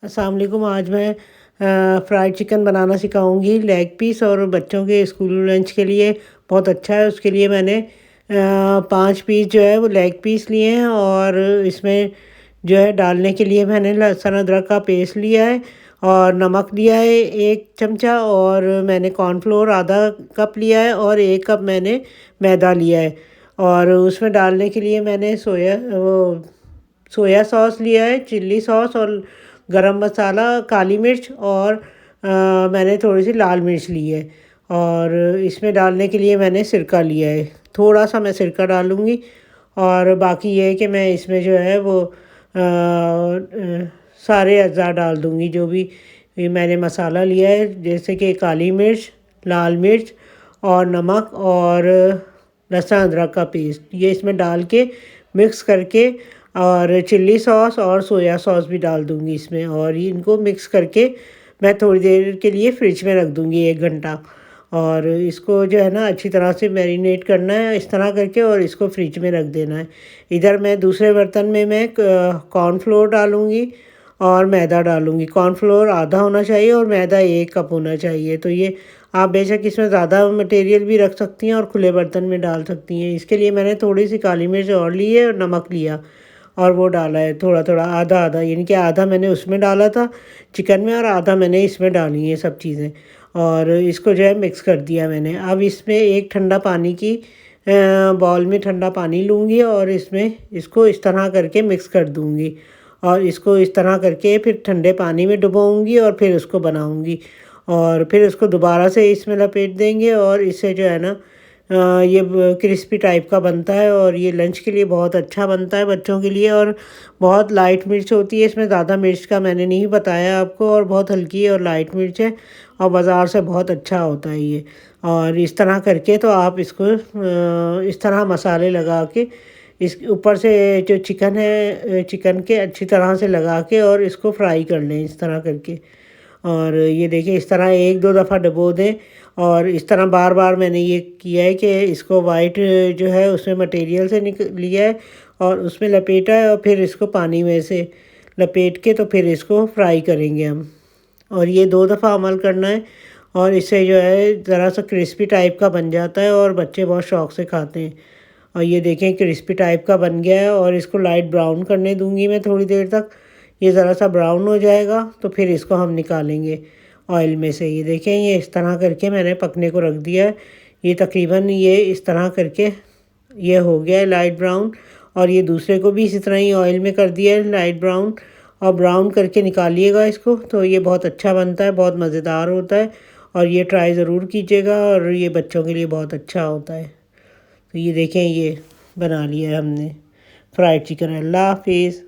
अस्सलाम वालेकुम। आज मैं फ्राइड चिकन बनाना सिखाऊंगी, लेग पीस, और बच्चों के स्कूल लंच के लिए बहुत अच्छा है। उसके लिए मैंने 5 पीस जो है वो लेग पीस लिए हैं, और इसमें जो है डालने के लिए मैंने लहसुन अदरक का पेस्ट लिया है, और नमक लिया है 1 चमचा, और मैंने कॉर्नफ्लोर आधा कप लिया है, और 1 कप मैंने मैदा लिया है। और उसमें डालने के लिए मैंने सोया सॉस लिया है, चिल्ली सॉस, और गरम मसाला, काली मिर्च, और मैंने थोड़ी सी लाल मिर्च ली है। और इसमें डालने के लिए मैंने सिरका लिया है, थोड़ा सा मैं सिरका डालूँगी। और बाकी ये है कि मैं इसमें जो है वो सारे अज़ा डाल दूँगी, जो भी ये मैंने मसाला लिया है, जैसे कि काली मिर्च, लाल मिर्च, और नमक, और लहसुन अदरक का पेस्ट, ये इसमें डाल के मिक्स करके, और चिल्ली सॉस और सोया सॉस भी डाल दूँगी इसमें, और ये इनको मिक्स करके मैं थोड़ी देर के लिए फ्रिज में रख दूँगी 1 घंटा। और इसको जो है ना अच्छी तरह से मैरिनेट करना है इस तरह करके, और इसको फ्रिज में रख देना है। इधर मैं दूसरे बर्तन में मैं कॉर्नफ्लोर डालूँगी और मैदा डालूँगी। कॉर्नफ्लोर आधा होना चाहिए और मैदा 1 कप होना चाहिए। तो ये आप बेशक इसमें ज़्यादा मटेरियल भी रख सकती हैं और खुले बर्तन में डाल सकती हैं। इसके लिए मैंने थोड़ी सी काली मिर्च और ली है, और नमक लिया, और वो डाला है थोड़ा-थोड़ा, आधा-आधा, यानी कि आधा मैंने उसमें डाला था चिकन में, और आधा मैंने इसमें डाली है सब चीज़ें। और इसको जो है मिक्स कर दिया मैंने। अब इसमें एक ठंडा पानी की बाउल में ठंडा पानी लूँगी, और इसमें इसको इस तरह करके मिक्स कर दूँगी, और इसको इस तरह करके फिर ठंडे पानी में डुबोऊँगी, और फिर उसको बनाऊँगी, और फिर उसको दोबारा से इसमें लपेट देंगे, और इससे जो है ना ये क्रिस्पी टाइप का बनता है, और ये लंच के लिए बहुत अच्छा बनता है बच्चों के लिए। और बहुत लाइट मिर्च होती है इसमें, ज़्यादा मिर्च का मैंने नहीं बताया आपको, और बहुत हल्की और लाइट मिर्च है, और बाज़ार से बहुत अच्छा होता है ये। और इस तरह करके तो आप इसको इस तरह मसाले लगा के इस ऊपर से जो चिकन है चिकन के अच्छी तरह से लगा के, और इसको फ्राई कर लें इस तरह करके। और ये देखिए इस तरह 1-2 दफ़ा डुबो दें, और इस तरह बार-बार मैंने ये किया है कि इसको वाइट जो है उसमें मटेरियल से लिया है, और उसमें लपेटा है, और फिर इसको पानी में से लपेट के तो फिर इसको फ्राई करेंगे हम। और ये 2 दफ़ा अमल करना है, और इससे जो है ज़रा सा क्रिस्पी टाइप का बन जाता है, और बच्चे बहुत शौक़ से खाते हैं। और ये देखें क्रिस्पी टाइप का बन गया है, और इसको लाइट ब्राउन करने दूँगी मैं थोड़ी देर तक। ये ज़रा सा ब्राउन हो जाएगा तो फिर इसको हम निकालेंगे ऑयल में से। ये देखें ये इस तरह करके मैंने पकने को रख दिया है। ये तकरीबन ये इस तरह करके ये हो गया है लाइट ब्राउन, और ये दूसरे को भी इसी तरह ही ऑयल में कर दिया है लाइट ब्राउन, और ब्राउन करके निकालिएगा इसको। तो ये बहुत अच्छा बनता है, बहुत मज़ेदार होता है, और ये ट्राई ज़रूर कीजिएगा, और ये बच्चों के लिए बहुत अच्छा होता है। तो ये देखें ये बना लिया है हमने फ्राइड चिकन। अल्लाह हाफिज़।